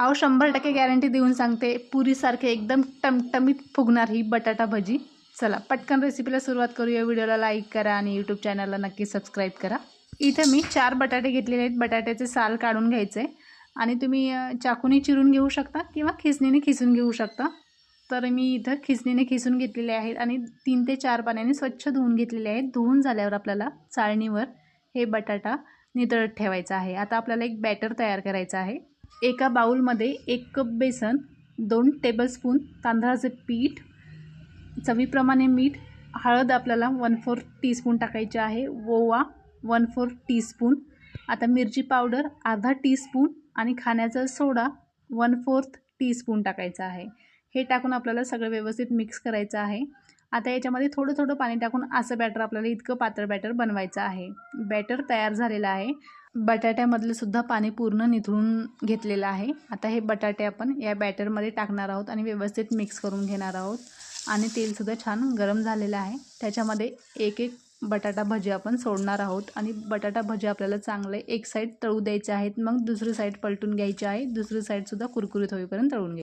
अहो 100% गॅरंटी देऊन सांगते, पुरीसारखे एकदम टमटमीत फुगणार ही बटाटा भजी। चला पटकन रेसिपीला सुरुवात करूया। व्हिडिओला लाईक करा आणि यूट्यूब चॅनलला नक्की सबस्क्राईब करा। इथं मी 4 बटाटे घेतलेले आहेत। बटाट्याचे साल काढून घ्यायचे आणि तुम्ही चाकूने चिरून घेऊ शकता किंवा खिसणीने खिसून घेऊ शकता। तर मी इथं खिसणीने खिसून घेतलेले आहेत आणि 3 ते 4 पाण्याने स्वच्छ धुवून घेतलेले आहेत। धुवून झाल्यावर आपल्याला चाळणीवर हे बटाटा नितळत ठेवायचा आहे। आता आपल्याला एक बॅटर तयार करायचं आहे। एका बाउलमध्ये 1 कप बेसन, 2 टेबलस्पून तांदळाचे पीठ, चवीप्रमाणे मीठ, हळद आपल्याला 1/4 टीस्पून टाकायची आहे, ओवा 1/4 टीस्पून, आता मिरची पावडर अर्धा टीस्पून आणि खाण्याचा सोडा 1/4 टीस्पून टाकायचा आहे। हे टाकून आपल्याला सगळं व्यवस्थित मिक्स करायचं आहे। आता याच्यामध्ये थोडं थोडं पाणी टाकून असं बॅटर आपल्याला इतकं पातळ बॅटर बनवायचं आहे। बॅटर तयार झालेलं आहे। बटाट्यामधलं सुद्धा पाणी पूर्ण निथळून घेतलेलं आहे। आता हे बटाटे आपण या बॅटरमध्ये टाकणार आहोत आणि व्यवस्थित मिक्स करून घेणार आहोत। आणि तेलसुद्धा छान गरम झालेलं आहे। त्याच्यामध्ये एक एक बटाटा भजी आपण सोडणार आहोत आणि बटाटा भजी आपल्याला चांगले एक साईड तळू द्यायचे आहेत। मग दुसरी साईड पलटून घ्यायची आहे। दुसरी साईडसुद्धा कुरकुरीत होईपर्यंत तळून घ्यायची।